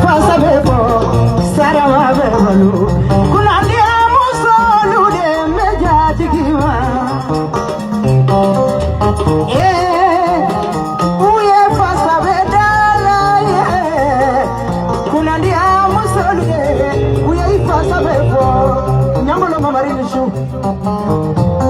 Fasabebo, Saramabelo, Kulandia Musolu de Mejatigima. Uye Fasabedala, Kulandia Musolu de Uye Fasabebo, Yamolo Marinishu.